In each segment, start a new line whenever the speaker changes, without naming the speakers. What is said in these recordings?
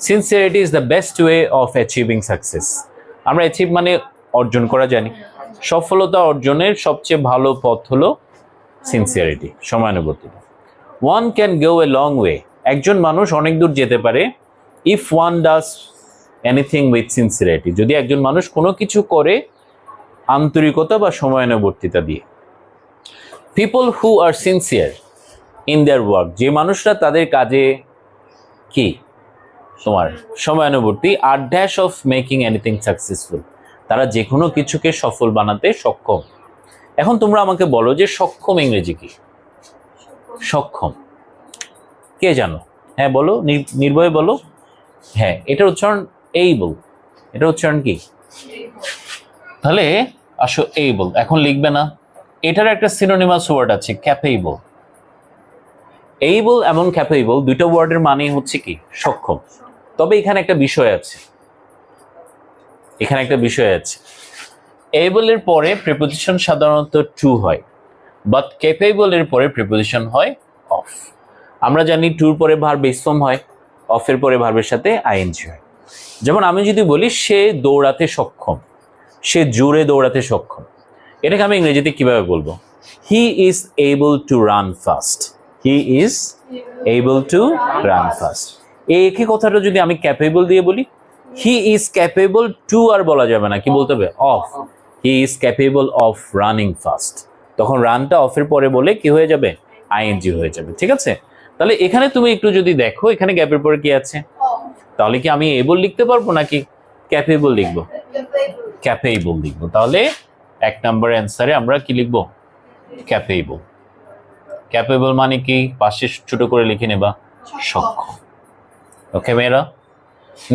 Sincerity is the best way of achieving success. আমরা achieve মানে অর্জন করা জানি, সফলতা অর্জনের সবচেয়ে ভালো পথ হলো সিনসিয়ারিটি, সময়ানুবর্তিতা। One can go a long way, একজন মানুষ অনেক দূর যেতে পারে if one does anything with sincerity, যদি একজন মানুষ কোনো কিছু করে আন্তরিকতা বা সময়ানুবর্তিতা দিয়ে। People who are sincere in their work, যে মানুষরা তাদের কাজে কি তোমার সময়ানুবর্তী, আর dash of making anything successful, তারা যে কোনো কিছুকে সফল বানাতে সক্ষম। এখন তোমরা আমাকে বলো যে সক্ষম ইংরেজি কি? সক্ষম কে জানো? হ্যাঁ বলো, নির্ভয়ে বলো। হ্যাঁ, এটার উচ্চারণ এইবল, এটার উচ্চারণ কি? তাহলে আসো এইবল, এখন লিখবে না, এটার একটা সিনোনিমাস ওয়ার্ড আছে ক্যাপেবল। এইবল এবং ক্যাপেবল দুইটা ওয়ার্ডের মানে হচ্ছে কি? সক্ষম। তবে এখানে একটা বিষয় আছে, এখানে একটা বিষয় আছে। এবল এর পরে প্রিপোজিশন সাধারণত টু হয়, বাট ক্যাপেবল এর পরে প্রিপোজিশন হয় অফ। আমরা জানি টুর পরে ভার্ব বেস ফর্ম হয়, অফের পরে ভার্বের সাথে আইএনজি হয়। যেমন আমি যদি বলি সে দৌড়াতে সক্ষম, সে জোরে দৌড়াতে সক্ষম, এটাকে আমি ইংরেজিতে কিভাবে বলবো? He is able to run fast, he is able to run fast. এই একই কথাটা যদি আমি ক্যাপেবল দিয়ে বলি, হি ইজ ক্যাপেবল টু আর বলা যাবে না, কি বলতে হবে? Of. He is capable of running fast, তখন রানটা অফের পরে বলে কি হয়ে যাবে? আইএনজি হয়ে যাবে। ঠিক আছে, তাহলে এখানে তুমি একটু যদি দেখো এখানে গ্যাপের পরে কি আছে, তাহলে কি আমি এবল লিখতে পারবো নাকি ক্যাপেবল লিখবো? ক্যাপেবল লিখবো। তাহলে এক নম্বর অ্যান্সারে আমরা কি লিখবো? ক্যাপেবল। ক্যাপেবল মানে কি? পাশে ছোট করে লিখে নেবা সক্ষম। ওকে মেয়েরা,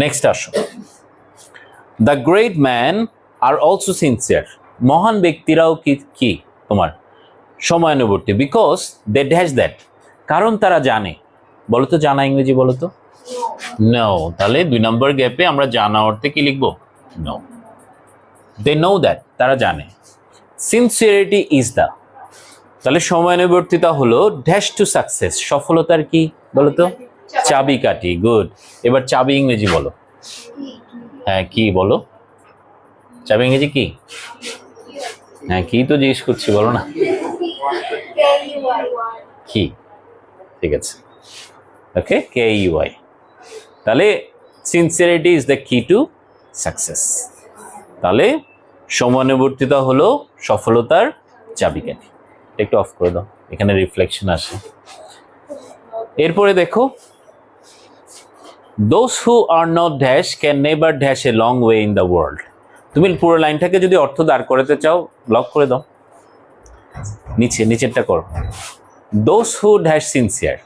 নেক্সট আসো। The great man are also sincere, মহান ব্যক্তিরাও কি তোমার সময়ানুবর্তী, বিকজ দে ড্যাশ দ্যাট, কারণ তারা জানে। বলো তো জানা ইংরেজি বলো তো? নো। তাহলে দুই নম্বর গ্যাপে আমরা জানা অর্থে কি লিখবো? নো। দে নো দ্যাট, তারা জানে। সিনসিয়ারিটি ইজ দ্য, তাহলে সময়ানুবর্তিতা হলো ড্যাশ টু সাকসেস, সফলতার কি বলো তো? চাবিকাঠি। গুড। এবার চাবি ইংরেজি বলো। হ্যাঁ কি বলো? চাবি ইংরেজি কি? হ্যাঁ কি তো জিজ্ঞেস করছি, বলো না কি। ঠিক আছে, ওকে, KEY। তাহলে সিনসিয়ারিটি ইজ দ্য কি টু সাকসেস। তাহলে সময়ানুবর্তিতা হলো সফলতার চাবিকাঠি। একটু অফ করে দাও, এখানে রিফ্লেকশন আসে। এরপরে দেখো, those who are not dash can never dash a long way in the world. তুমি পুরো লাইনটাকে যদি অর্থ দাঁড় করাতে চাও লক করে দাও, নিচেরটা করো। দোজ হু ড্যাশ সিনসিয়ার,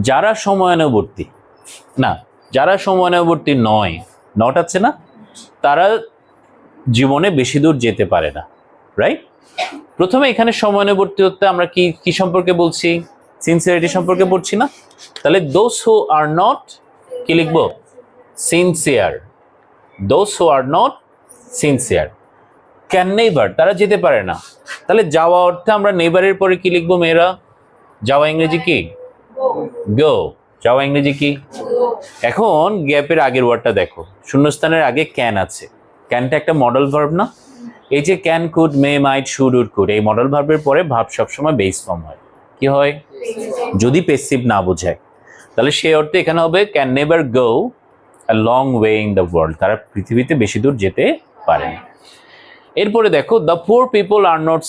যারা সময়ানুবর্তী না, যারা সময়ানুবর্তী নয়, নট আছে না, তারা জীবনে বেশি দূর যেতে পারে না। রাইট? প্রথমে এখানে সময়ানুবর্তী হতে আমরা কি সম্পর্কে বলছি? সিনসিয়ারিটি সম্পর্কে পড়ছি না? তাহলে দোজ হু আর নট কি লিখবো? Sincere. Those who are not sincere can never, তারা যেতে পারে না। তাহলে যাওয়া অর্থে আমরা নেভারের পরে কি লিখবো মেয়েরা? যাওয়া ইংরেজি কি? গো। যাওয়া ইংরেজি কি? এখন গ্যাপের আগের ওয়ার্ডটা দেখো, শূন্যস্থানের আগে ক্যান আছে। ক্যানটা একটা মডেল ভার্ব না? এই যে can, could, may, might, should, would, could, এই মডেল ভার্বের পরে ভার্ব সবসময় বেস ফর্ম হয়। কি হয়? যদি পেসিভ না বোঝায়, তাহলে সেই অর্থে এখানে হবে can never go a long way in the world, তারা পৃথিবীতে বেশি দূর যেতে পারে না। এরপরে দেখো, the poor people are not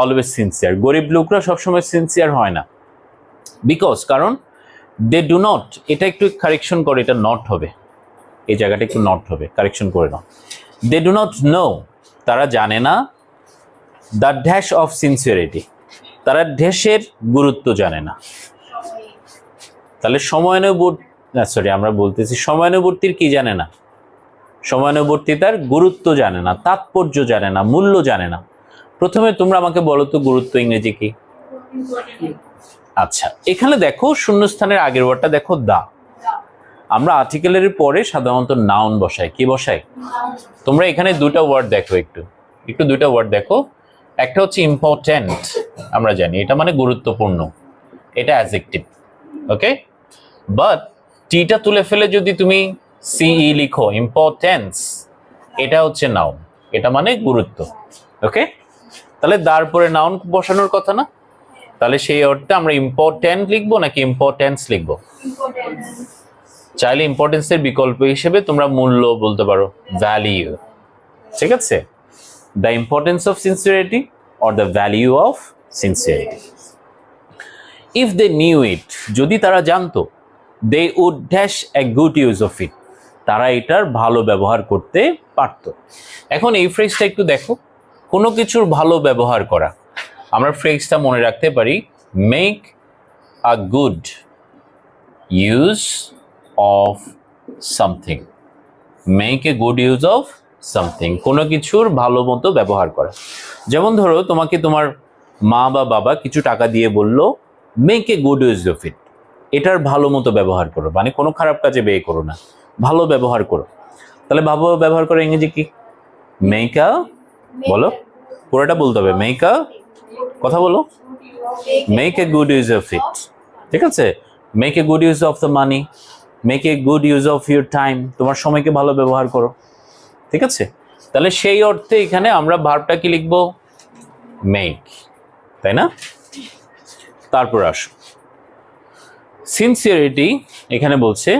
always sincere, গরিব লোকরা সবসময় সিনসিয়ার হয় না। বিকজ, কারণ দে ডু নট, এটা একটু কারেকশন করে, এটা নট হবে, এই জায়গাটা একটু নট হবে, কারেকশন করে নাও। দে ডু নট নো, তারা জানে না। দ্য ড্যাশ অফ সিনসিয়ারিটি, তারা ড্যাশের গুরুত্ব জানে না। তাহলে আমরা বলতেছি সময়ানুবর্তীর কি জানে না? সময়ানুবর্তিতার গুরুত্ব জানে না, তাৎপর্য জানে না, মূল্য জানে না। প্রথমে তোমরা আমাকে বলো তো গুরুত্ব ইংরেজি কি? আচ্ছা, এখানে দেখো শূন্যস্থানের আগের ওয়ার্ডটা দেখো, দা। আমরা আর্টিকেলের পরে সাধারণত নাউন বসাই। কি বসাই? তোমরা এখানে দুটা ওয়ার্ড দেখো, একটু দুইটা ওয়ার্ড দেখো। একটা হচ্ছে ইম্পর্ট্যান্ট, আমরা জানি এটা মানে গুরুত্বপূর্ণ, এটা অ্যাডজেক্টিভ। ওকে, বাট টিটা তুলে ফেলে যদি তুমি সিই লিখো, ইম্পর্টেন্স, এটা হচ্ছে নাউন, এটা মানে গুরুত্ব। ওকে, তাহলে তারপরে নাউন বসানোর কথা না, তাহলে সেই অর্থে আমরা ইম্পর্টেন্ট লিখবো নাকি ইম্পর্টেন্স লিখবো? চাইলে ইম্পর্টেন্সের বিকল্প হিসেবে তোমরা মূল্য বলতে পারো, ভ্যালিউ। ঠিক আছে, the importance of sincerity or the value of sincerity. If they knew it, যদি তারা জানতো, they would dash a good use of it, তারা এটার ভালো ব্যবহার করতে পারত। এখন এই ফ্রেজটা একটু দেখো, কোনো কিছুর ভালো ব্যবহার করা, আমরা ফ্রেজটা মনে রাখতে পারি, make a good use of something. Make a good use of something, কোনো কিছুর ভালো মতো ব্যবহার করা। যেমন ধরো তোমাকে তোমার মা বা বাবা কিছু টাকা দিয়ে বলল, make a good use of ইট, এটার ভালো মতো ব্যবহার করো, মানে কোনো খারাপ কাজে ব্যয় করো না, ভালো ব্যবহার করো। তাহলে ভালো ব্যবহার করো ইংরেজি কি? মেক আ, বলো, পুরোটা বলতে হবে, মেক আ, কথা বলো, make a good use of ইট। ঠিক আছে, make a good use of the money, make a good use of your time, তোমার সময়কে ভালো ব্যবহার করো। ঠিক আছে, তাহলে সেই অর্থে এখানে আমরা ভার্বটা কি লিখবো? মেক, তাই না? তারপর আসো সিনসিয়ারিটি। এখানে বলছে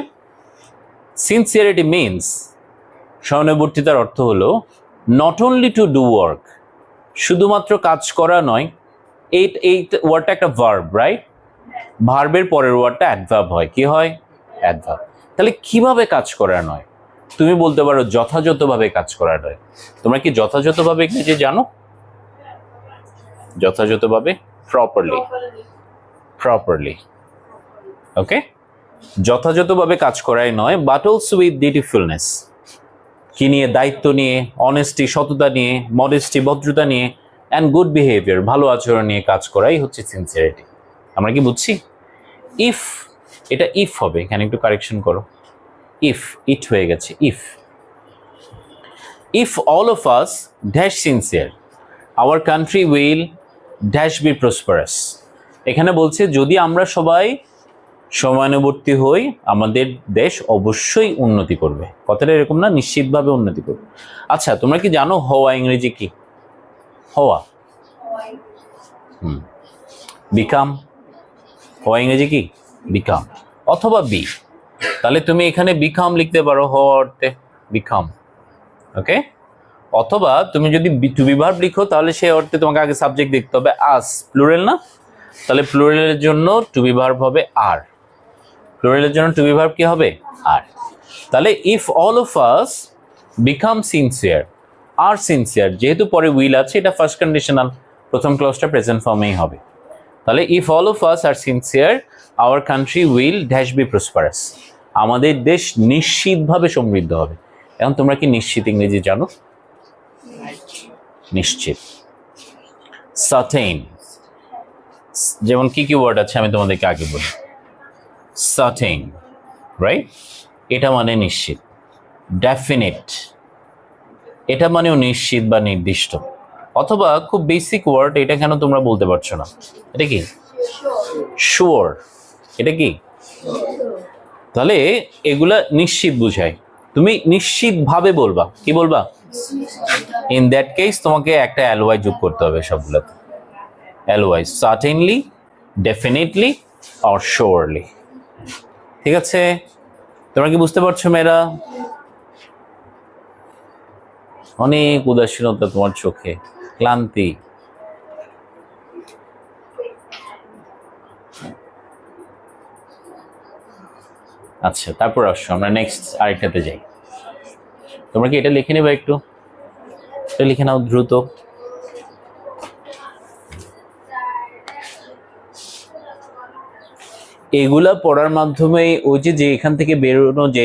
সিনসিয়ারিটি মিনস, সহানুভূতিতার অর্থ হলো not only to do work, শুধুমাত্র কাজ করা নয়। এই ওয়ার্ডটা একটা ভার্ব, রাইট? ভার্বের পরের ওয়ার্ডটা অ্যাডভার্ব হয়, কি হয়? অ্যাডভার্ব। তাহলে কিভাবে কাজ করা নয়? তুমি বলতে পারো যথাযথভাবে কাজ করা নয়। তোমরা কি যথাযথভাবে ইংরেজি জানো? যথাযথভাবে, প্রপারলি, প্রপারলি। ওকে, যথাযথভাবে কাজ করাই নয়, বাট অলসো উইথ ডিউটিফুলনেস, কি নিয়ে? দায়িত্ব নিয়ে, অনেস্টি, সততা নিয়ে, মডেস্টি, ভদ্রতা নিয়ে, অ্যান্ড গুড বিহেভিয়ার, ভালো আচরণ নিয়ে কাজ করাই হচ্ছে সিনসিয়ারিটি। আমরা কি বুঝছি? ইফ, এটা ইফ হবে, এখানে একটু কারেকশন করো, ইফ, ইট হয়ে গেছে if. If all of us dash sincere, our country will dash be prosperous. এখানে বলছে যদি আমরা সবাই সময়ানুবর্তী হই, আমাদের দেশ অবশ্যই উন্নতি করবে। কথাটা এরকম না, নিশ্চিতভাবে উন্নতি করবে। আচ্ছা, তোমরা কি জানো হওয়া ইংরেজি কি? হওয়া, বিকাম, হওয়া ইংরেজি কি? বিকাম অথবা বি। তাহলে তুমি এখানে বিকাম লিখতে পারো হওয়া অর্থে, বিকাম। ওকে, অথবা তুমি যদি টু বি ভার্ব লিখো, তাহলে সেই অর্থে তোমাকে আগে সাবজেক্ট দেখতে হবে, আস, প্লুরাল না? তাহলে প্লুরালের জন্য টু বি ভার্ব হবে আর, প্লুরালের জন্য টু বি ভার্ব কি হবে? আর। তাহলে if all of us become sincere, are sincere, যেহেতু পরে উইল আছে, এটা ফার্স্ট কন্ডিশনাল, প্রথম ক্লজটা প্রেজেন্ট ফর্মেই হবে। তাহলে if all of us are sincere, our country will dash be prosperous, আমাদের দেশ নিশ্চিতভাবে সমৃদ্ধ হবে। এখন তোমরা কি নিশ্চিত ইংরেজি জানো? নিশ্চিত। সার্টেইন, যেমন কি কি ওয়ার্ড আছে আমি তোমাদেরকে আগে বলি। সার্টেইন, রাইট, এটা মানে নিশ্চিত। ডেফিনিট, এটা মানেও নিশ্চিত বা নির্দিষ্ট। অথবা খুব বেসিক ওয়ার্ড, এটা কেন তোমরা বলতে পারছো না? এটা কি? শিওর, এটা কি? তাহলে এগুলা নিশ্চিত বুঝায়, তুমি নিশ্চিতভাবে বলবা, কি বলবা? ইন দ্যাট কেস তোমাকে একটা এলওয়াই যোগ করতে হবে সবগুলোতে, LY, certainly, definitely or surely. ঠিক আছে, তোমরা কি বুঝতে পারছো মেয়েরা? অনেক উদাসীনতা তোমার চোখে, ক্লান্তি। আচ্ছা, তারপর আসো আমরা নেক্সট আরেকটাতে যাই। তোমরা কি এটা লিখে নেবে? একটু এটা লিখে নাও দ্রুত। এগুলা পড়ার মাধ্যমে ওই যে এখান থেকে বেরোনো, যে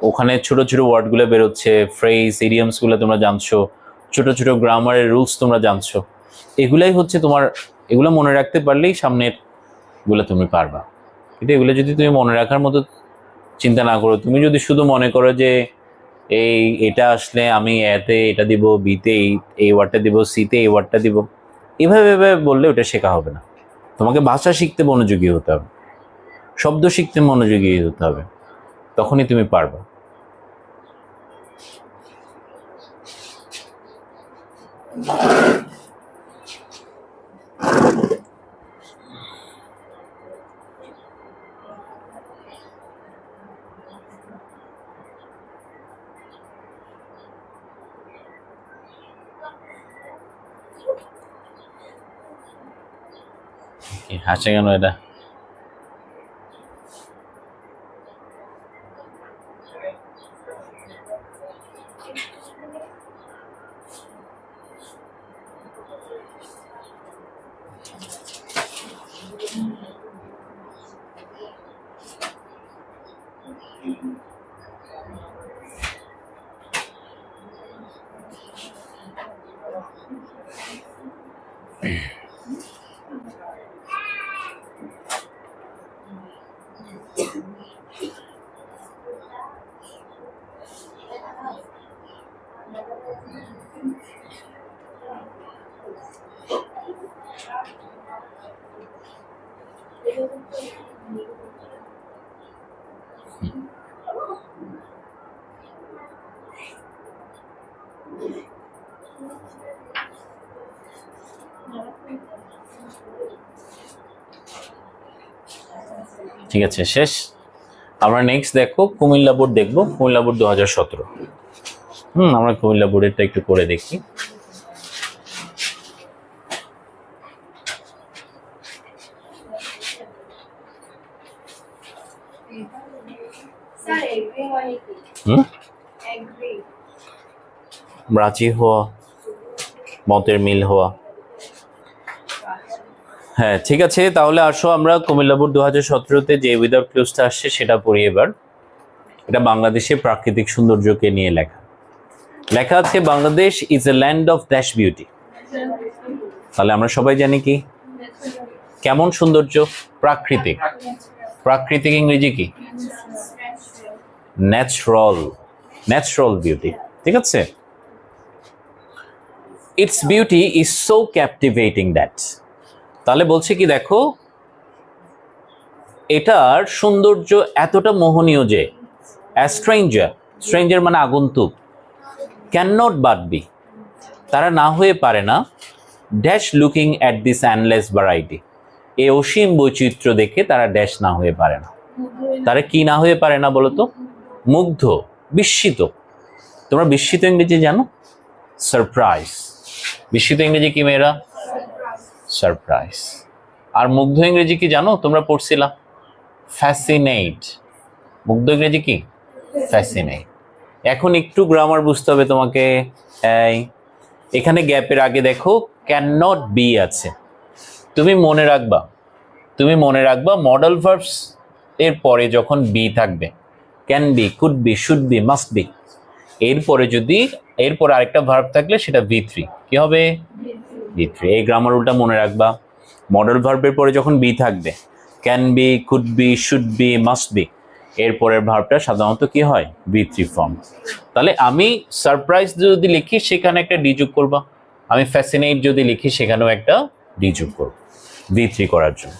ওখানে ছোট ছোট ওয়ার্ডগুলো বেরোচ্ছে, ফ্রেজ, ইডিয়মসগুলো তোমরা জানছো, ছোট ছোট গ্রামারের রুলস তোমরা জানছো, এগুলাই হচ্ছে তোমার, এগুলো মনে রাখতে পারলেই সামনের গুলো তুমি পারবা। কিন্তু এগুলো যদি তুমি মনে রাখার মতো চিন্তা না করো, তুমি যদি শুধু মনে করো যে এটা আসলে আমি এতে এটা দিব, বিতে এই ওয়ার্ডটা দিব, সিতে এই ওয়ার্ডটা দিব, এভাবে বললে ওটা শেখা হবে না। তোমাকে ভাষা শিখতে মনোযোগী হতে হবে। শব্দ শিখতে মনোযোগী হতে হবে, তখনই তুমি পারবা। হাসে কেন এটা? ঠিক আছে, শেষ। আমরা নেক্সট দেখো কুমিল্লা বোর্ড দেখবো, কুমিল্লা বোর্ড 2017। আমরা কুমিল্লা বোর্ডেরটা একটু করে দেখি। রাজি হওয়া, মতের মিল হওয়া। হ্যাঁ ঠিক আছে, তাহলে আসো আমরা কুমিল্লা বোর্ড 2017-তে যে উইদাউট ক্লোজটা আসছে সেটা পড়ি এবার। এটা বাংলাদেশের প্রাকৃতিক সৌন্দর্যকে নিয়ে লেখা। লেখা আছে Bangladesh is a land of dash beauty. তাহলে আমরা সবাই জানি কি কেমন সৌন্দর্য? প্রাকৃতিক। প্রাকৃতিক ইংরেজি কি? ন্যাচারাল। ন্যাচারাল বিউটি, ঠিক আছে। It's beauty is so captivating that. তাহলে বলছে কি দেখো, এটার সৌন্দর্য এতটা মোহনীয় যে স্ট্রেঞ্জার, স্ট্রেঞ্জার মানে আগন্তুক, ক্যান নট বাট বি, তারা না হয়ে পারে না, dash looking at this অ্যান্ডলেস variety, এই অসীম বৈচিত্র্য দেখে তারা ড্যাশ না হয়ে পারে না। তারা কি না হয়ে পারে না বলতো? মুগ্ধ, বিস্মিত। তোমরা বিস্মিত ইংরেজি জানো? সারপ্রাইজ। বিস্মিত ইংরেজি কি মেয়েরা? সারপ্রাইজ। আর মুগ্ধ ইংরেজি কি জানো? তোমরা পড়ছিলা ফ্যাসিনেট। মুগ্ধ ইংরেজি কি? ফ্যাসিনেট। এখন একটু গ্রামার বুঝতে হবে তোমাকে। এখানে গ্যাপের আগে দেখো ক্যান নট বি আছে। তুমি মনে রাখবা মডেল ভার্বস এর পরে যখন বি থাকবে, can be, could be, should be, must be, এরপর আরেকটা ভার্ব থাকলে সেটা V3 কি হবে? V3। এই গ্রামার রুলটা মনে রাখবা। মডেল ভার্বের পরে যখন বি থাকবে, can be, could be, should be, must be, এরপরের ভার্বটা সাধারণত কি হয়? V3 form. তাহলে আমি সারপ্রাইজ যদি লিখি সেখানে একটা ডি যোগ করবা, আমি ফ্যাসিনেট যদি লিখি সেখানেও একটা ডি যোগ করব V3 করার জন্য।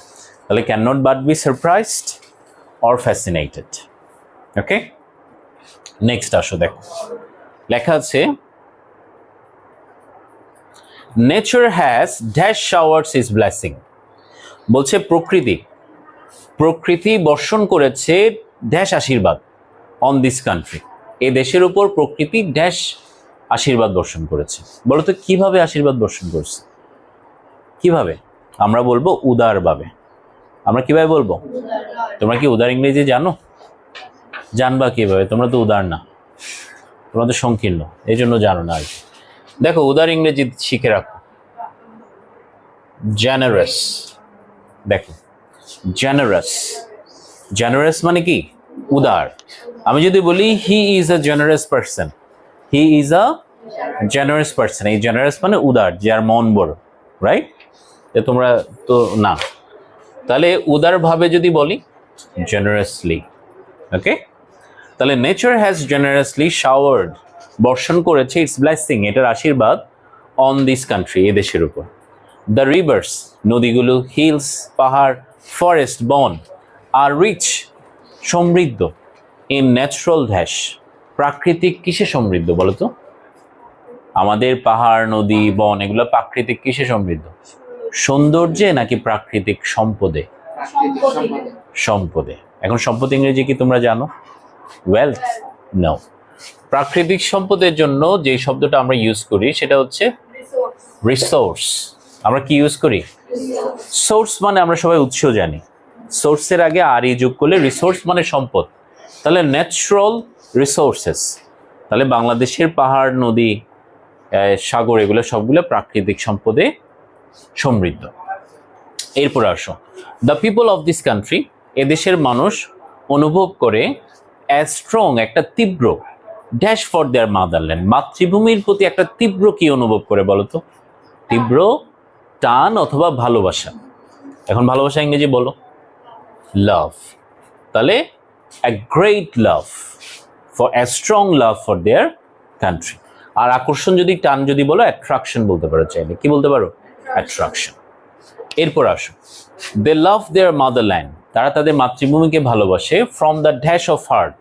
তাহলে can not but B surprised or fascinated. Okay, next আসো দেখো লেখা আছে nature has dash showers is blessing. বলছে প্রকৃতি বর্ষণ করেছে ড্যাশ আশীর্বাদ অন দিস কান্ট্রি, এই দেশের উপর প্রকৃতি ড্যাশ আশীর্বাদ বর্ষণ করেছে। বলতো কিভাবে আশীর্বাদ বর্ষণ করছে? কিভাবে? আমরা বলবো উদারভাবে। আমরা কিভাবে বলবো? তোমরা কি উদার ইংরেজি জানো? জানবা কিভাবে? তোমরা তো উদার না, তোমরা তো সংকীর্ণ, এই জন্য জানো না। আর দেখো উদার ইংরেজি শিখে রাখো। জেনারাস। দেখো জেনারাস মানে কি? উদার। আমি যদি বলি he is a generous person, he is a generous person, এই জেনারাস মানে উদার, যার মন বড়, রাইট? তোমরা তো না, তাহলে উদার ভাবে যদি বলি জেনারাসলি। ওকে, তাহলে নেচার হ্যাজ জেনারাসলি শাওয়ার্ড, বর্ষণ করেছে, ইটস ব্লেসিং, এটার আশীর্বাদ, অন দিস কান্ট্রি, এ দেশের উপর। দ্য রিভার্স, নদীগুলো, হিলস, পাহাড়, ফরেস্ট, বন, আর রিচ সমৃদ্ধ, ইন ন্যাচারাল ড্যাশ প্রাকৃতিক কিসে সমৃদ্ধ বলো তো? আমাদের পাহাড় নদী বন এগুলো প্রাকৃতিক কিসে সমৃদ্ধ? সৌন্দর্যে নাকি প্রাকৃতিক সম্পদে? সম্পদে। এখন সম্পদ ইংরেজি কি তোমরা জানো? ওয়েলথ? নো। প্রাকৃতিক সম্পদের জন্য যে শব্দটা আমরা ইউজ করি সেটা হচ্ছে রিসোর্স। আমরা কি ইউজ করি? সোর্স মানে আমরা সবাই উৎস জানি, সোর্সের আগে আর ই যোগ করলে রিসোর্স মানে সম্পদ। তাহলে ন্যাচারাল রিসোর্সেস, তাহলে বাংলাদেশের পাহাড় নদী সাগর এগুলো সবগুলো প্রাকৃতিক সম্পদে সমৃদ্ধ। এরপর আসো, the people of this country এদেশের মানুষ অনুভব করে অ্যাজ স্ট্রং একটা তীব্র ড্যাশ ফর দেয়ার মাদারল্যান্ড মাতৃভূমির প্রতি একটা তীব্র কি অনুভব করে বলো তো? তীব্র টান অথবা ভালোবাসা। এখন ভালোবাসা ইংরেজি বলো? লাভ। তাহলে a great love for a strong love for their country। আর আকর্ষণ যদি টান যদি বলো অ্যাট্রাকশন বলতে পারো, চাইলে কি বলতে পারো? অ্যাট্রাকশন। এরপর আসো, দে লাভ দেয়ার মাদারল্যান্ড তারা তাদের মাতৃভূমিকে ভালোবাসে from the dash of heart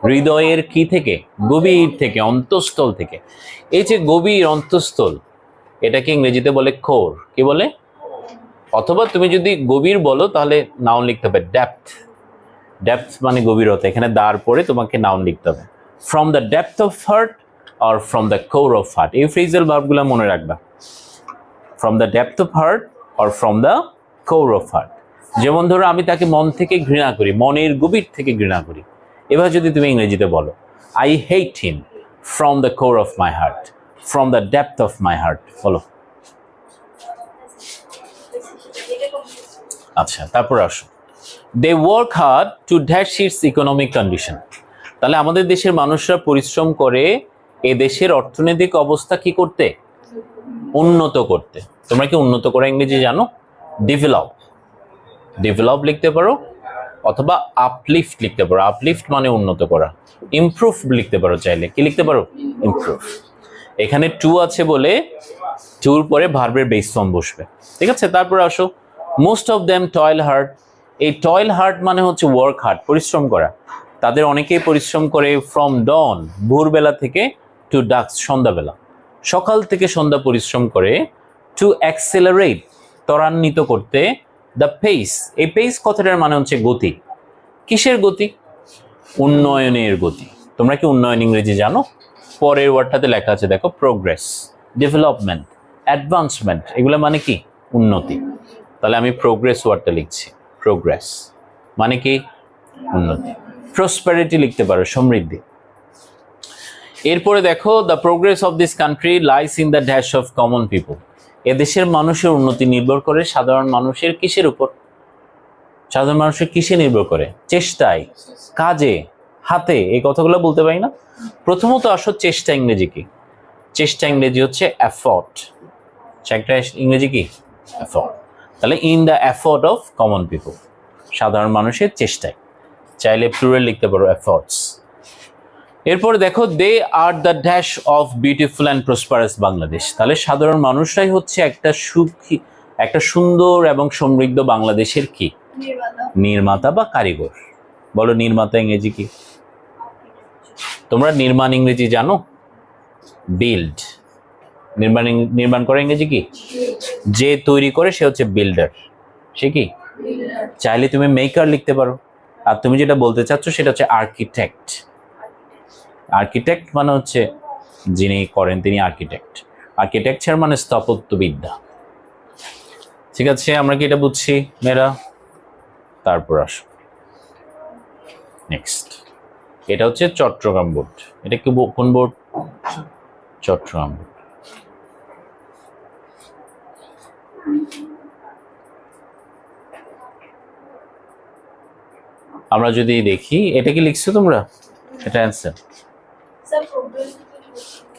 হৃদয়ের কি থেকে? গভীর থেকে, অন্তঃস্থল থেকে। এই যে গভীর অন্তঃস্থল এটাকে ইংরেজিতে বলে কোর। কি বলে? অথবা তুমি যদি গভীর বলো তাহলে নাউন লিখতে হবে ডেপথ। ডেপথ মানে গভীরতা, এখানে দাঁড় পড়ে তোমাকে নাউন লিখতে হবে। From the depth of heart are from the core of heart, এই ফ্রেজাল ভার্বগুলো মনে রাখবা। From the depth of heart are from the core of heart. যেমন ধরো আমি তাকে মন থেকে ঘৃণা করি, মনের গভীর থেকে ঘৃণা করি। এবার যদি তুমি ইংরেজিতে বলো I hate him from the core of my heart, from the depth of my heart, বলো। আচ্ছা, তারপর আসো, they work hard to dash its economic condition. তাহলে আমাদের দেশের মানুষরা পরিশ্রম করে এ দেশের অর্থনৈতিক অবস্থা কি করতে? উন্নত করতে। তোমরা কি উন্নত করা ইংরেজি জানো? ডেভেলপ। ডেভেলপ লিখতে পারো অথবা আপলিফট লিখতে পারো। আপলিফট মানে উন্নত করা। ইমপ্রুভ লিখতে পারো চাইলে, কি লিখতে পারো? ইমপ্রুভ। এখানে টু আছে বলে টুর পরে ভার্বের বেস ফর্ম বসবে, ঠিক আছে? তারপর আসো, most of them toil hard. এই টয়েল হার্ড মানে হচ্ছে ওয়ার্ক হার্ড, পরিশ্রম করা। তাদের অনেকেই পরিশ্রম করে ফ্রম ডন ভোরবেলা থেকে টু ডাক্স সন্ধ্যাবেলা, সকাল থেকে সন্ধ্যা পরিশ্রম করে, টু অ্যাক্সেলারেট ত্বরান্বিত করতে, দ্য পেস। এই পেস কথাটার মানে হচ্ছে গতি। কিসের গতি? উন্নয়নের গতি। তোমরা কি উন্নয়ন ইংরেজি জানো? পরের ওয়ার্ডটাতে লেখা আছে দেখো, প্রোগ্রেস, ডেভেলপমেন্ট, অ্যাডভান্সমেন্ট, এগুলো মানে কি? উন্নতি। তাহলে আমি প্রোগ্রেস ওয়ার্ডটা লিখছি। প্রোগ্রেস মানে কি? উন্নতি। প্রসপারিটি লিখতে পারো, সমৃদ্ধি। এরপরে দেখো, the progress of this country lies in the dash of common people. এদেশের মানুষের উন্নতি নির্ভর করে সাধারণ মানুষের কিসের উপর? সাধারণ মানুষের কিসে নির্ভর করে? চেষ্টায়, কাজে, হাতে। এই কথাগুলো বলতে পারি না। প্রথমত আসো, চেষ্টা ইংরেজি কি? চেষ্টা ইংরেজি হচ্ছে এফর্ট। একটা ইংরেজি কি? এফর্ট। তাহলে in the effort of common people, সাধারণ মানুষের চেষ্টায়। চাইলে প্লুরাল লিখতে পারো, এফর্টস। এরপর দেখো, they are the dash of beautiful and prosperous Bangladesh. তাহলে সাধারণ মানুষরাই হচ্ছে একটা সুখী, একটা সুন্দর এবং সমৃদ্ধ বাংলাদেশের কি? নির্মাতা বা কারিগর। বলো, নির্মাতা ইংরেজি কি? তোমরা নির্মাণ ইংরেজি জানো? বিল্ড। নির্মাণ করা ইংরেজি কি? যে তৈরি করে সে হচ্ছে বিল্ডার। সে কি? চাইলে তুমি মেকার লিখতে পারো। আর তুমি যেটা বলতে চাচ্ছ সেটা হচ্ছে আর্কিটেক্ট। আর্কিটেক্ট মানে হচ্ছে যিনি করেন তিনি আর্কিটেক্ট। আর্কিটেকচার মানে স্থাপত্যবিদ্যা। ঠিক আছে, আমরা কি এটা বুঝছি মেয়েরা? তারপর আসো নেক্সট, এটা হচ্ছে চট্টগ্রাম বোর্ড। এটা কি কোন বোর্ড? চট্টগ্রাম বোর্ড। আমরা যদি দেখি, এটা কি লিখছো তোমরা? এটা অ্যান্সার।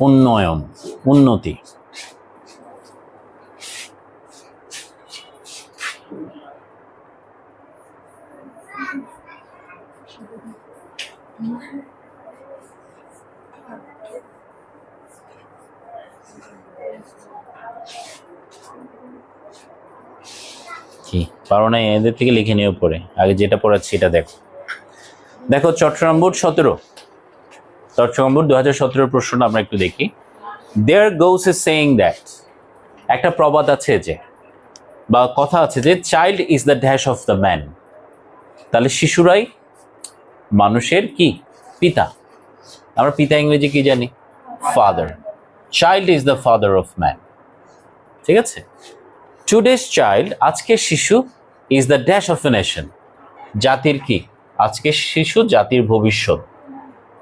উন্নয়ন, উন্নতি। কি পারো না, এদের থেকে লিখে নিয়ে পড়ে আগে যেটা পড়াচ্ছি এটা দেখো। দেখো চট্টগ্রাম বোর্ড 17, চট্টগ্রাম বোর্ড 2017 প্রশ্নটা আমরা একটু দেখি। দেয়ার গোস ইজ সেইং দ্যাট, একটা প্রবাদ আছে যে বা কথা আছে যে child is the dash of the man, তাহলে শিশুরাই মানুষের কি পিতা। আমরা পিতা ইংরেজি কি জানি? Father. Child is the father of man, ঠিক আছে। টুডেস চাইল্ড, আজকের শিশু, is the dash of a nation, জাতির কি? আজকের শিশু জাতির ভবিষ্যৎ।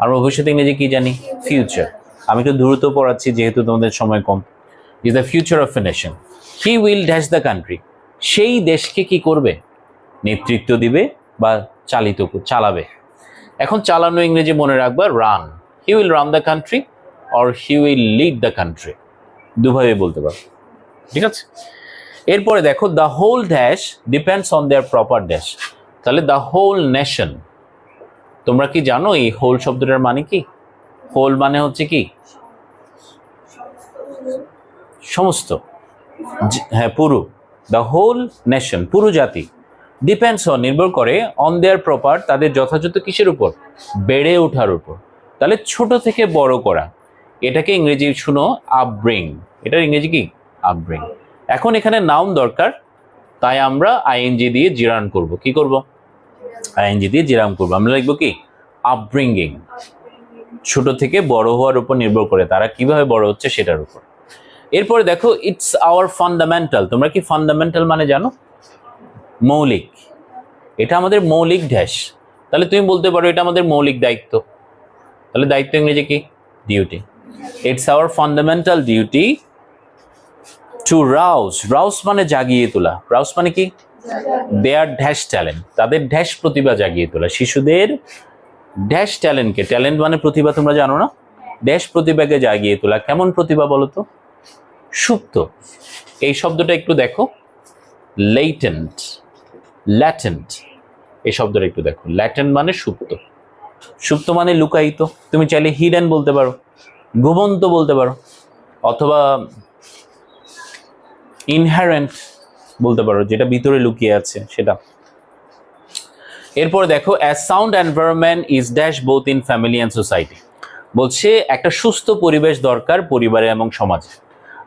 আমরা ভবিষ্যৎ ইংরেজি কি জানি? ফিউচার। আমি একটু দ্রুত পড়াচ্ছি যেহেতু তোমাদের সময় কম। Is the future of a nation. He will dash the country, সেই দেশকে কি করবে? নেতৃত্ব দিবে বা চালাবে। এখন চালানো ইংরেজি মনে রাখবা run. He will run the country or he will lead the country, দুভাবে বলতে পারো, ঠিক আছে। এরপরে দেখো the whole dash depends on their proper dash, তাহলে দ্য হোল নেশন। তোমরা কি জানো এই হোল শব্দটার মানে কি? হোল মানে হচ্ছে কি? সমস্ত, হ্যাঁ পুরো। দ্য হোল নেশন, পুরো জাতি। ডিপেন্ডস অন, নির্ভর করে, অন দেয়ার প্রপার, তাদের যথাযথ কিসের উপর? বেড়ে ওঠার উপর। তাহলে ছোট থেকে বড় করা, এটাকে ইংরেজি শুনো আপব্রিং। এটার ইংরেজি কি? আপব্রিং। এখন এখানে নাউন দরকার, তাই আমরা আইএনজি দিয়ে জিরান করব। কি করব? আইএনজি দিয়ে জিরান করব। আমরা লিখবো কি? আপব্রিঙ্গিং। ছোট থেকে বড় হওয়ার উপর নির্ভর করে, তারা কিভাবে বড় হচ্ছে সেটার উপর। এরপরে দেখো ইটস আওয়ার ফান্ডামেন্টাল। তোমরা কি ফান্ডামেন্টাল মানে জানো? মৌলিক। এটা আমাদের মৌলিক ড্যাশ। তাহলে তুমি বলতে পারো এটা আমাদের মৌলিক দায়িত্ব। তাহলে দায়িত্ব ইংরেজি কি? Duty. It's our fundamental duty to rouse. Rouse মানে জাগিয়ে তোলা। রাউজ মানে কি? দেয়ার ড্যাশ ট্যালেন্ট, তাদের ড্যাশ প্রতিভা জাগিয়ে তোলা। শিশুদের ড্যাশ ট্যালেন্টকে, ট্যালেন্ট মানে প্রতিভা, তোমরা জানো না? ড্যাশ প্রতিভাকে জাগিয়ে তোলা। কেমন প্রতিভা বলো তো? সুপ্ত। এই শব্দটা একটু দেখো, লেটেন্ট, ল্যাটেন্ট, এই শব্দটা একটু দেখো। ল্যাটেন্ট মানে সুপ্ত, সুপ্ত মানে লুকায়িত। তুমি চাইলে হিডেন বলতে পারো, ঘুমন্ত বলতে পারো, অথবা ইনহারেন্ট বলতে পারো, যেটা ভিতরে লুকিয়ে আছে সেটা। এরপর দেখো as sound environment is dash both in family and society, বলছে একটা সুস্থ পরিবেশ দরকার পরিবারে এবং সমাজে।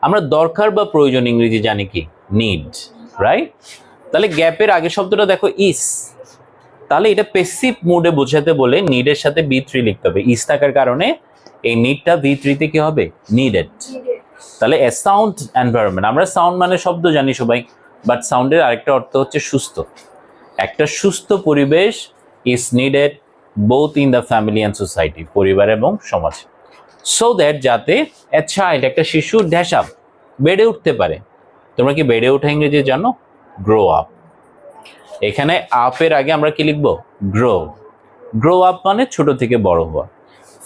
আমরা দরকার বা প্রয়োজন ইংরেজি জানি কি? Need, right. তাহলে গ্যাপের আগে শব্দটা দেখো ইস, তাহলে এটা প্যাসিভ মুডে বোঝাতে বলে নিডের সাথে V3 লিখতে হবে। ইস থাকার কারণে এই নিডটা V3 তে কি হবে? নিডেড। তাহলে এ সাউন্ড এনভায়রনমেন্ট, আমরা সাউন্ড মানে শব্দ জানি সবাই, বাট সাউন্ডের আরেকটা অর্থ হচ্ছে সুস্থ। একটা সুস্থ পরিবেশ is needed both in the family and society, পরিবার এবং সমাজ। সো দ্যাট, যাতে এ চাইল্ড, একটা শিশু, ড্যাশ আপ, বেড়ে উঠতে পারে। তোমরা কি বেড়ে ওঠা ইংরেজি জানো? Grow up. এখানে আপের আগে আমরা কি লিখবো? গ্রো। গ্রো আপ মানে ছোট থেকে বড় হওয়া।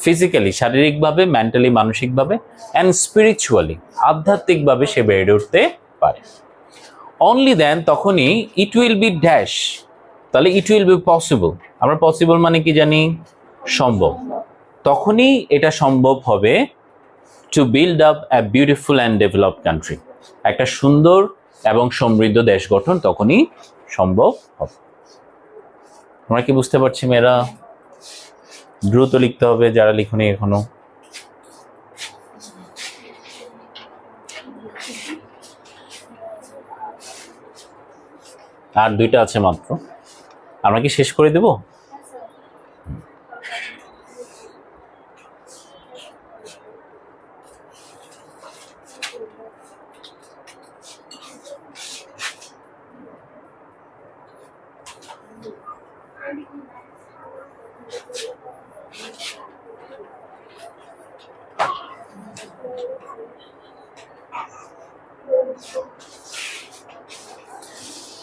ফিজিক্যালি, শারীরিকভাবে, মেন্টালি, মানসিকভাবে, অ্যান্ড স্পিরিচুয়ালি, আধ্যাত্মিকভাবে সে বেড়ে উঠতে পারে। অনলি দেন, তখনই, ইট উইল বি ড্যাশ, তাহলে ইট উইল বি পসিবল। আমরা পসিবল মানে কি জানি? সম্ভব। তখনই এটা সম্ভব হবে to build up a beautiful and developed country, একটা সুন্দর এবং সমৃদ্ধ দেশ গঠন তখনই সম্ভব হবে। আমরা কি বুঝতে পারছি মেয়েরা? দ্রুত লিখতে হবে যারা লিখুনি এখনো। আর দুইটা আছে মাত্র, আমরা কি শেষ করে দেব?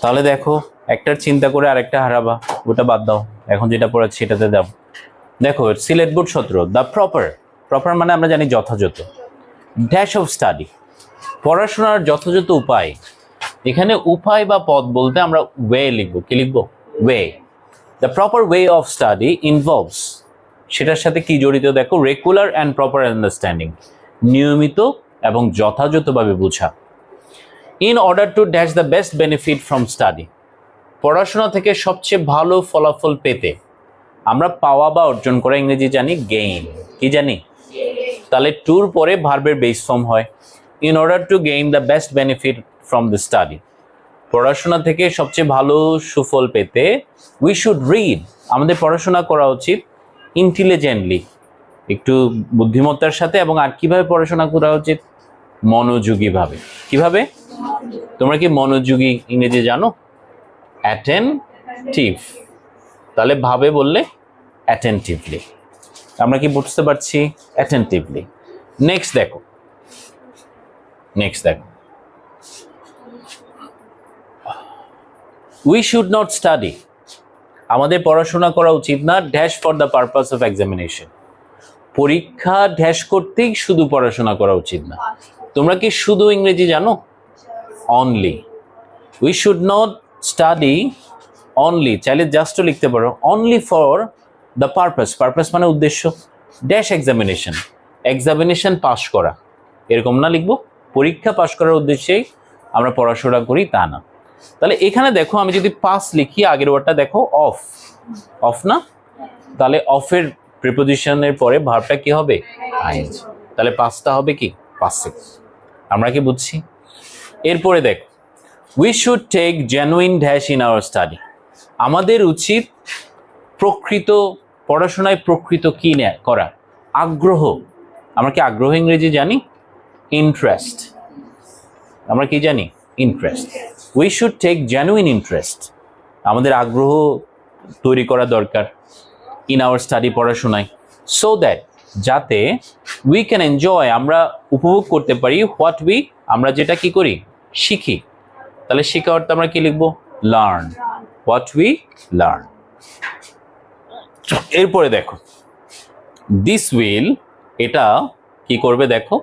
তাহলে দেখো, একটার চিন্তা করে আরেকটা হারাবা, ওটা বাদ দাও। এখন যেটা পড়াচ্ছি সেটাতে দাও। দেখো Sylhet board 17, the proper. Proper মানে আমরা জানি যথাযথ। ড্যাশ অফ স্টাডি, পড়াশোনার যথাযথ উপায়। এখানে উপায় বা পথ বলতে আমরা ওয়ে লিখবো। কি লিখবো? Way. The proper way of study involves, সেটার সাথে কি জড়িত দেখো? রেগুলার অ্যান্ড প্রপার আন্ডারস্ট্যান্ডিং, নিয়মিত এবং যথাযথভাবে বোঝা। In order to dash the best benefit from study, পড়াশোনা থেকে সবচেয়ে ভালো ফলাফল পেতে আমরা পাওয়া বা অর্জন করা ইংরেজি জানি গেইন। কি জানি? তাহলে টুর পরে ভার্বের বেস ফর্ম হয়। In order to gain the best benefit from the study, পড়াশোনা থেকে সবচেয়ে ভালো সুফল পেতে উই শুড রিড, আমাদের পড়াশোনা করা উচিত ইন্টেলিজেন্টলি, একটু বুদ্ধিমত্তার সাথে। এবং আর কিভাবে পড়াশোনা করা উচিত? মনোযোগীভাবে। কিভাবে? তোমরা কি মনোযোগী ইংরেজি জানো? অ্যাটেনটিভ। তাহলে ভাবে বললে অ্যাটেনটিভলি। আমরা কি বুঝতে পারছি? অ্যাটেনটিভলি। নেক্সট দেখো, উই শুড নট স্টাডি, আমাদের পড়াশোনা করা উচিত না dash for the purpose of examination, পরীক্ষা ড্যাশ করতেই শুধু পড়াশোনা করা উচিত না। তোমরা কি শুধু ইংরেজি জানো? Only. We should not study only, চাইলে জাস্টও লিখতে পারো, only for the purpose, purpose মানে উদ্দেশ্য, ড্যাশ এক্সামিনেশন, এক্সামিনেশন পাস করা, এরকম না লিখবো, পরীক্ষা পাস করার উদ্দেশ্যেই আমরা পড়াশোনা করি তা না। তাহলে এখানে দেখো আমি যদি পাস লিখি, আগের ওয়ার্ডটা দেখো অফ, অফ না? তাহলে অফের প্রিপোজিশনের পরে ভার্বটা কি হবে? আইএনজি। তাহলে পাসটা হবে কি? পাসিভ। আমরা কি বুঝছি? এরপরে দেখো, we should take genuine dash in our study, আমাদের উচিত প্রকৃত পড়াশোনায় প্রকৃত কি করা? আগ্রহ। আমরা কি আগ্রহ ইংরেজি জানি? ইন্টারেস্ট। আমরা কি জানি? Interest. We should take genuine interest, আমাদের আগ্রহ তৈরি করা দরকার ইন আওয়ার স্টাডি, পড়াশোনায়, সো দ্যাট, যাতে উই ক্যান এনজয়, আমরা উপভোগ করতে পারি, হোয়াট উই, আমরা যেটা কি করি? শিখি। তাহলে শিখা অর্থে আমরা কি লিখবো? Learn, what we learn. এরপরে দেখো, দিস উইল, এটা কি করবে দেখো?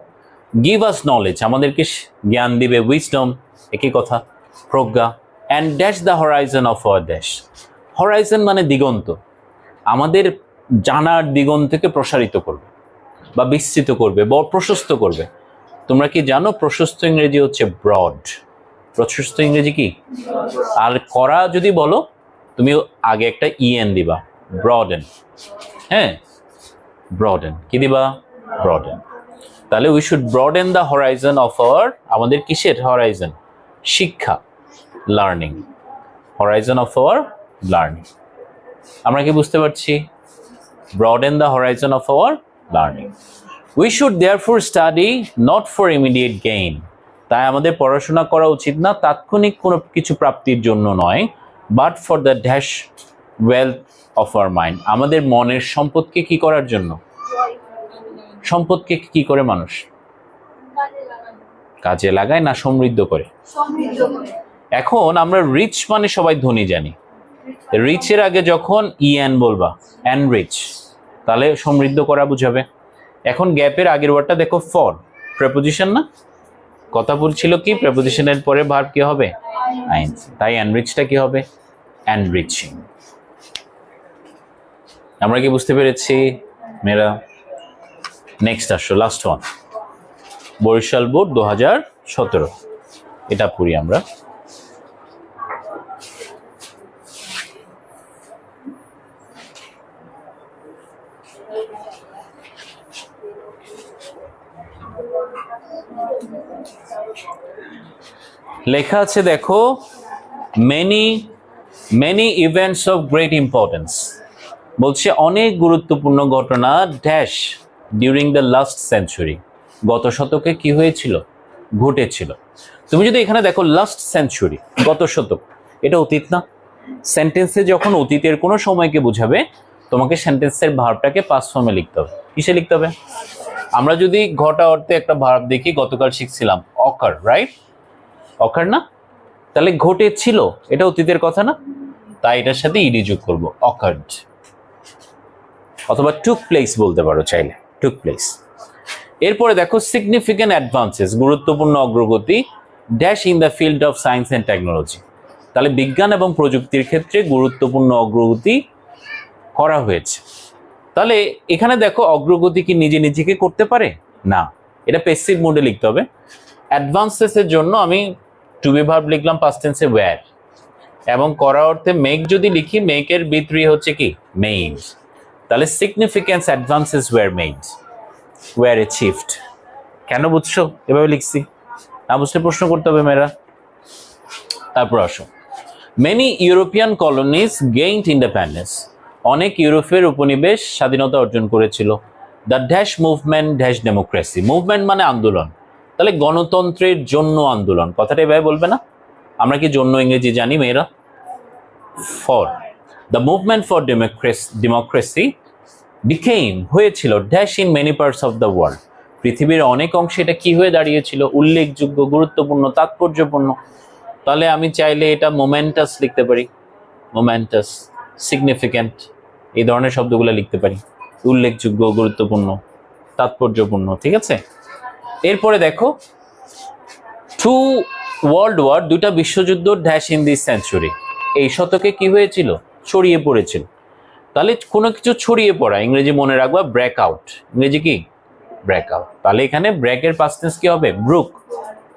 গিভ আস নলেজ, আমাদেরকে জ্ঞান দিবে, উইজডম, একই কথা, প্রজ্ঞা, and dash the horizon of our dash, horizon মানে দিগন্ত, আমাদের জানার দিগন্তকে প্রসারিত করবে বা বিস্তৃত করবে বা প্রশস্ত করবে। তোমরা কি জানো প্রশস্ত ইংরেজি হচ্ছে ব্রড? প্রশস্ত ইংরেজি কি? আর করা যদি বলো তুমি আগে একটা ইএন দিবা, ব্রডেন। হ্যাঁ, ব্রডেন, কি দিবা? ব্রডেন। তাহলে we should broaden the horizon of hour, আমাদের কিসের হরাইজন? শিক্ষা, learning, Horizon of our learning. আমরা কি বুঝতে পারছি? Broaden the horizon of our learning. We should therefore study not for immediate gain, তাই আমাদের পড়াশোনা করা উচিত না তাৎক্ষণিক কোনো কিছু প্রাপ্তির জন্য নয়, but for the dash wealth of our mind, আমাদের মনের সম্পদকে কি করার জন্য? সম্পদকে কি করে মানুষ কাজে লাগায় না সমৃদ্ধ করে? এখন আমরা রিচ মানে সবাই ধনী জানি, রিচের আগে যখন ইএন বলবা, এনরিচ, তাহলে সমৃদ্ধ করা বুঝাবে। এখন গ্যাপের আগের ওয়ার্ডটা দেখো, ফর, প্রেপোজিশন না? কথা বলছিল কি প্রেপোজিশনের পরে ভার্ব কি হবে? আইএনজি। তাই এনরিচটা কি হবে? এনরিচিং। আমরা কি বুঝতে পেরেছি মেয়েরা? নেক্সট আসো, লাস্ট ওয়ান, বরিশাল বোর্ড 2017, এটা পড়ি আমরা। লেখা আছে দেখো, many events of great importance, বলছে অনেক গুরুত্বপূর্ণ ঘটনা dash during the last century, গত শতকে কি হয়েছিল? ঘটেছিল। তুমি যদি এখানে দেখো লাস্ট সেঞ্চুরি, গত শতক, এটা অতীত না? সেন্টেন্সে যখন অতীতের কোনো সময়কে বোঝাবে তোমাকে সেন্টেন্সের ভার্বটাকে পাস্ট ফর্মে লিখতে হবে। কিসে লিখতে হবে? আমরা যদি ঘটা অর্থে একটা ভার্ব দেখি, গতকাল শিখছিলাম অকার, রাইট? অকার না? তাহলে ঘটেছিল, এটা অতীতের কথা না? তাই এটার সাথে ইডি যোগ করবো, অকার্ড, অথবা টুক প্লেস বলতে পারো চাইলে, টুক প্লেস। এরপরে দেখো সিগনিফিক্যান্ট অ্যাডভান্সেস, গুরুত্বপূর্ণ অগ্রগতি dash in the field of science and technology, তাহলে বিজ্ঞান এবং প্রযুক্তির ক্ষেত্রে গুরুত্বপূর্ণ অগ্রগতি করা হয়েছে। তাহলে এখানে দেখো অগ্রগতি কি নিজে নিজেকে করতে পারে? না, এটা প্যাসিভ মোডে লিখতে হবে। অ্যাডভান্সেসের জন্য আমি টু বি ভার্ব লিখলাম পাস্ট টেন্সে ওয়্যার, এবং করা অর্থে মেক যদি লিখি মেকের বি3 হচ্ছে কি মেড। তাহলে significance advances were made, were achieved. কেন বুঝছো এভাবে লিখছি? না বুঝলে প্রশ্ন করতে হবে মেয়েরা। তারপর আসো, many European colonies gained independence, অনেক ইউরোপের উপনিবেশ স্বাধীনতা অর্জন করেছিল। The dash movement dash democracy, movement মানে আন্দোলন, তাহলে গণতন্ত্রের জন্য আন্দোলন, কথাটা এভাবে বলবে না? আমরা কি জন্য ইংরেজি জানি মেয়েরা? For, the movement for democracy became, হয়েছিল dash in many parts of the world, পৃথিবীর অনেক অংশে এটা কি হয়ে দাঁড়িয়েছিল? উল্লেখযোগ্য, গুরুত্বপূর্ণ, তাৎপর্যপূর্ণ। তাহলে আমি চাইলে এটা মোমেন্টাস লিখতে পারি, মোমেন্টাস, সিগনিফিক্যান্ট, এই ধরনের শব্দগুলো লিখতে পারি, উল্লেখযোগ্য, গুরুত্বপূর্ণ, তাৎপর্যপূর্ণ, ঠিক আছে? এরপরে দেখো, টু ওয়ার্ল্ড ওয়ার, দুইটা বিশ্বযুদ্ধ ড্যাশ ইন দিস সেঞ্চুরি, এই শতকে কি হয়েছিল? ছড়িয়ে পড়েছিল। তাহলে কোনো কিছু ছড়িয়ে পড়া ইংরেজি মনে রাখবা ব্রেক আউট, ইংরেজি কি ব্রেক আউট। তাহলে এখানে ব্রেকের পাস্ট টেন্স কি হবে? ব্রুক।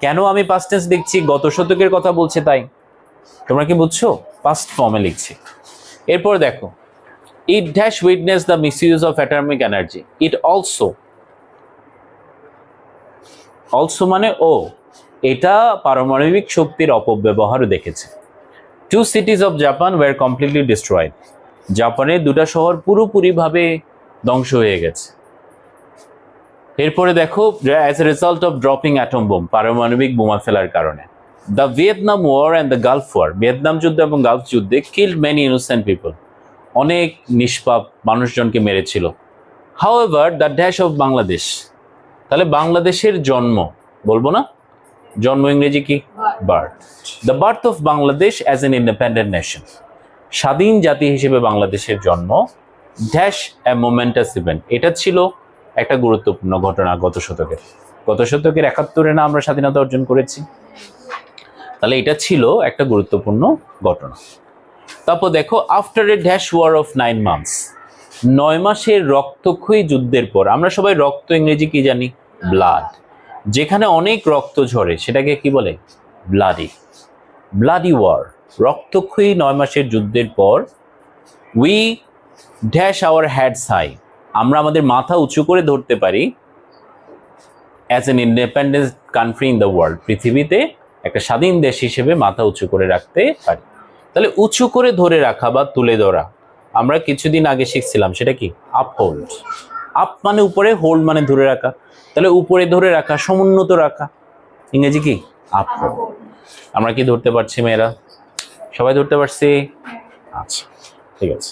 কেন আমি পাস্ট টেন্স দেখছি? গত শতকের কথা বলছে তাই, তোমরা কি বুঝছো? পাস্ট ফর্মে লিখছি। এরপর দেখো, it dash witness the misuse of atomic energy, it also, also মানে ও, এটা পারমাণবিক শক্তির অপব্যবহারও দেখেছে। Two cities of Japan were completely destroyed, জাপানের দুটা শহর পুরোপুরিভাবে ধ্বংস হয়ে গেছে। এরপরে দেখো, as a result of dropping atom bomb, পারমাণবিক বোমা ফেলার কারণে। The Vietnam war and the Gulf war, Vietnam যুদ্ধ এবং গালফ যুদ্ধে কিল্ড মেনি ইনোসেন্ট পিপল, অনেক নিষ্পাপ মানুষজনকে মেরেছিল। However the dash of Bangladesh, তাহলে বাংলাদেশের জন্ম বলবো না? জন্ম ইংরেজি কি? Birth. The birth of Bangladesh as an independent nation, স্বাধীন জাতি হিসেবে বাংলাদেশের জন্ম ড্যাশ এ মোমেন্টাস ইভেন্ট, এটা ছিল একটা গুরুত্বপূর্ণ ঘটনা গত শতকের। গত শতকের 71-এ না আমরা স্বাধীনতা অর্জন করেছি? তাহলে এটা ছিল একটা গুরুত্বপূর্ণ ঘটনা। তারপর দেখো, after a dash war of 9 months, 9 মাসের রক্তক্ষয়ী যুদ্ধের পর, আমরা সবাই রক্ত ইংরেজি কি জানি? ব্লাড। যেখানে অনেক রক্ত ঝরে সেটাকে কি বলে? ব্লাডি, ব্লাডি ওয়ার, রক্তক্ষয়ী 9 মাসের যুদ্ধের পর, we dash our heads high, আমরা আমাদের মাথা উঁচু করে ধরতে পারি as an independent country in the world, পৃথিবীতে একটা স্বাধীন দেশ হিসেবে মাথা উঁচু করে রাখতে পারি। তাহলে উঁচু করে ধরে রাখা বা তুলে ধরা, আমরা কিছুদিন আগে শিখছিলাম, সেটা কি? আপহোল্ড। আপ মানে উপরে, হোল্ড মানে ধরে রাখা, তাহলে উপরে ধরে রাখা, সমুন্নত রাখা, ইংরেজি কি? আপহোল্ড। আমরা কি ধরতে পারছি মেয়েরা? সবাই ধরতে পারছি? আচ্ছা, ঠিক আছে।